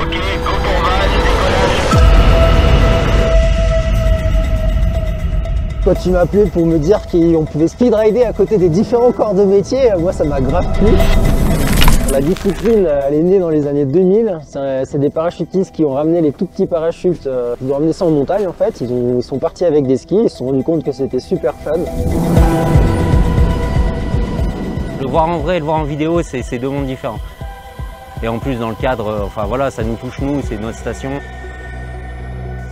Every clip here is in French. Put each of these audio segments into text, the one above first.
Ok, go pour Val, décollage. Quand tu m'as appelé pour me dire qu'on pouvait speedrider à côté des différents corps de métier, moi ça m'a grave plu. La discipline, elle est née dans les années 2000. C'est des parachutistes qui ont ramené les tout petits parachutes. Ils ont ramené ça en montagne en fait. Ils sont partis avec des skis. Ils se sont rendus compte que c'était super fun. Le voir en vrai et le voir en vidéo, c'est deux mondes différents. Et en plus dans le cadre, enfin voilà, ça nous touche nous, c'est notre station.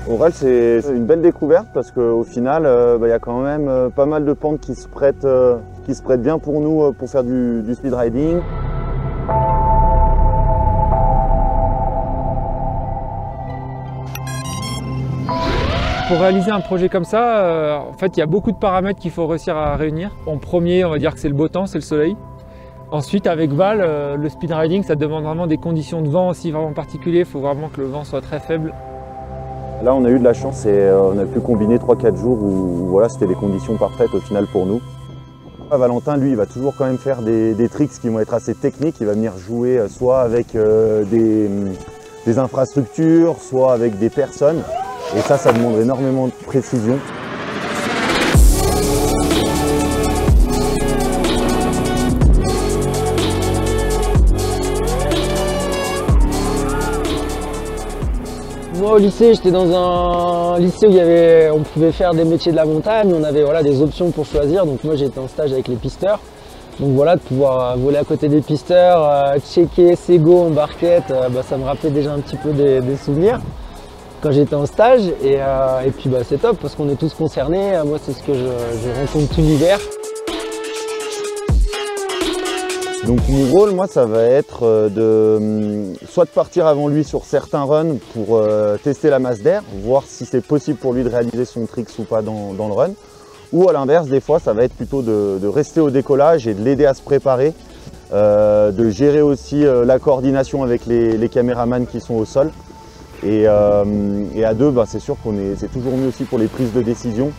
Aural, c'est une belle découverte parce qu'au final, y a quand même pas mal de pentes qui se prêtent bien pour nous pour faire du speed riding. Pour réaliser un projet comme ça, en fait, il y a beaucoup de paramètres qu'il faut réussir à réunir. En premier, on va dire que c'est le beau temps, c'est le soleil. Ensuite, avec Val, le speed riding, ça demande vraiment des conditions de vent aussi vraiment particulières. Il faut vraiment que le vent soit très faible. Là, on a eu de la chance et on a pu combiner 3-4 jours où voilà, c'était les conditions parfaites au final pour nous. Valentin, lui, il va toujours quand même faire des tricks qui vont être assez techniques. Il va venir jouer soit avec des infrastructures, soit avec des personnes. Et ça demande énormément de précision. Moi au lycée, j'étais dans un lycée où on pouvait faire des métiers de la montagne, on avait voilà, des options pour choisir. Donc moi j'étais en stage avec les pisteurs. Donc voilà, de pouvoir voler à côté des pisteurs, checker ses go en barquette, ça me rappelait déjà un petit peu des souvenirs quand j'étais en stage. Et puis c'est top parce qu'on est tous concernés. Moi c'est ce que je rencontre tout l'hiver. Donc mon rôle, moi, ça va être soit de partir avant lui sur certains runs pour tester la masse d'air, voir si c'est possible pour lui de réaliser son tricks ou pas dans le run. Ou à l'inverse, des fois, ça va être plutôt de rester au décollage et de l'aider à se préparer, de gérer aussi la coordination avec les caméramans qui sont au sol. Et à deux, c'est sûr c'est toujours mieux aussi pour les prises de décision.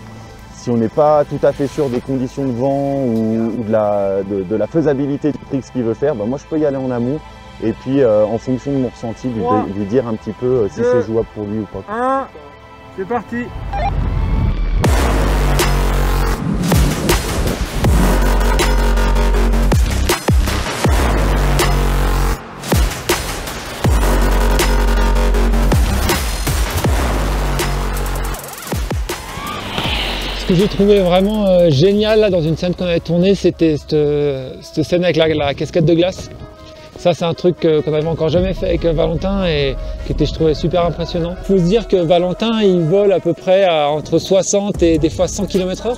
Si on n'est pas tout à fait sûr des conditions de vent ou de la faisabilité du trick qu'il veut faire, moi je peux y aller en amont et puis en fonction de mon ressenti lui dire un petit peu si c'est jouable pour lui ou pas. C'est parti. Ce que j'ai trouvé vraiment génial là, dans une scène qu'on avait tournée, c'était cette scène avec la cascade de glace. Ça, c'est un truc qu'on n'avait encore jamais fait avec Valentin et qui était, je trouvais, super impressionnant. Il faut se dire que Valentin, il vole à peu près entre 60 et des fois 100 km/h.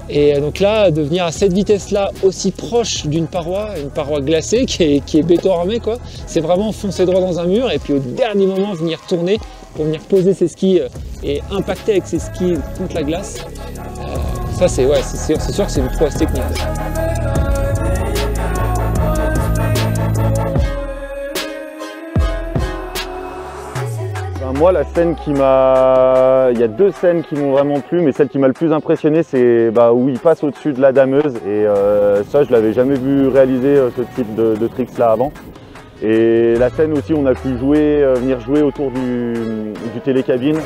Et donc là, de venir à cette vitesse-là, aussi proche d'une paroi, une paroi glacée qui est béton armé, quoi, c'est vraiment foncer droit dans un mur et puis au dernier moment venir tourner pour venir poser ses skis et impacter avec ses skis contre la glace. Ça, c'est sûr que c'est une prouesse technique. Moi, la scène il y a deux scènes qui m'ont vraiment plu, mais celle qui m'a le plus impressionné, c'est où il passe au-dessus de la dameuse. Et ça, je l'avais jamais vu réaliser ce type de tricks là avant. Et la scène aussi, on a pu venir jouer autour du télécabine.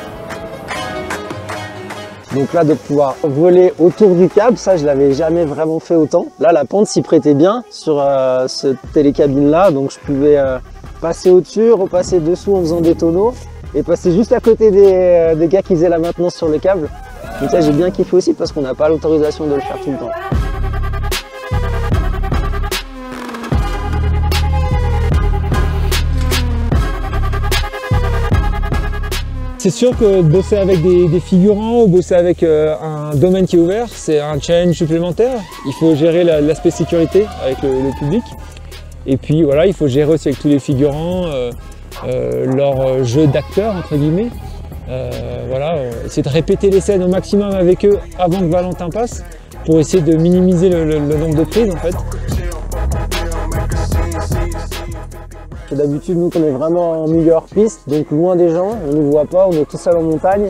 Donc là, de pouvoir voler autour du câble, ça je l'avais jamais vraiment fait autant. Là, la pente s'y prêtait bien sur ce télécabine là, donc je pouvais passer au-dessus, repasser dessous en faisant des tonneaux et passer juste à côté des gars qui faisaient la maintenance sur le câble. Donc ça, j'ai bien kiffé aussi parce qu'on n'a pas l'autorisation de le faire tout le temps. C'est sûr que bosser avec des figurants ou bosser avec un domaine qui est ouvert, c'est un challenge supplémentaire. Il faut gérer l'aspect sécurité avec le public. Et puis voilà, il faut gérer aussi avec tous les figurants leur jeu d'acteur, entre guillemets. Essayer de répéter les scènes au maximum avec eux avant que Valentin passe pour essayer de minimiser le nombre de prises en fait. D'habitude, nous, on est vraiment en milieu hors piste, donc loin des gens, on ne nous voit pas, on est tout seul en montagne.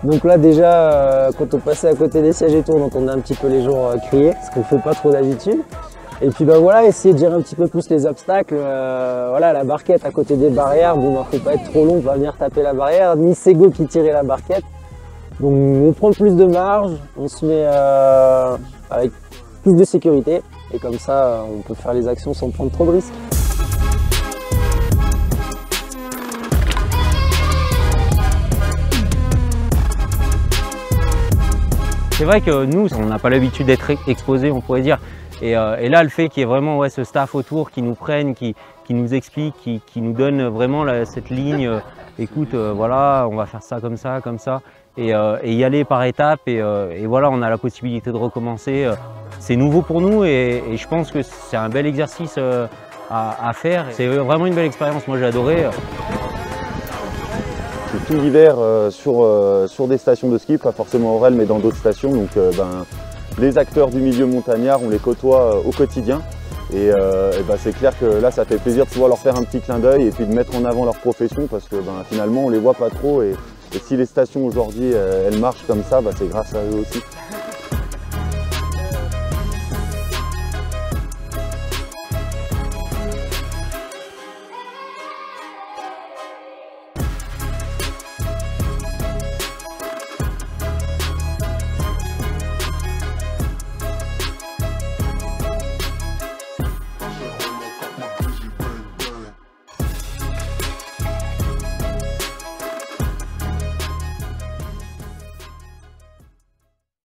Donc là, déjà, quand on passait à côté des sièges et tout, on entendait un petit peu les gens crier, ce qu'on ne fait pas trop d'habitude. Et puis bah voilà, essayer de gérer un petit peu plus les obstacles. Voilà, la barquette à côté des barrières, bon bah faut pas être trop long, on va venir taper la barrière, ni Sego qui tirait la barquette. Donc on prend plus de marge, on se met avec plus de sécurité et comme ça on peut faire les actions sans prendre trop de risques. C'est vrai que nous, on n'a pas l'habitude d'être exposés, on pourrait dire. Et là, le fait qu'il y ait vraiment ce staff autour qui nous prenne, qui nous explique, qui nous donne vraiment cette ligne, écoute, voilà, on va faire ça, et y aller par étapes, et voilà, on a la possibilité de recommencer. C'est nouveau pour nous, et je pense que c'est un bel exercice à faire. C'est vraiment une belle expérience, moi j'ai adoré. Tout l'hiver sur des stations de ski, pas forcément à Aurel mais dans d'autres stations. Donc les acteurs du milieu montagnard, on les côtoie au quotidien. Et c'est clair que là ça fait plaisir de pouvoir leur faire un petit clin d'œil et puis de mettre en avant leur profession parce que finalement on les voit pas trop. Et si les stations aujourd'hui elles marchent comme ça, c'est grâce à eux aussi.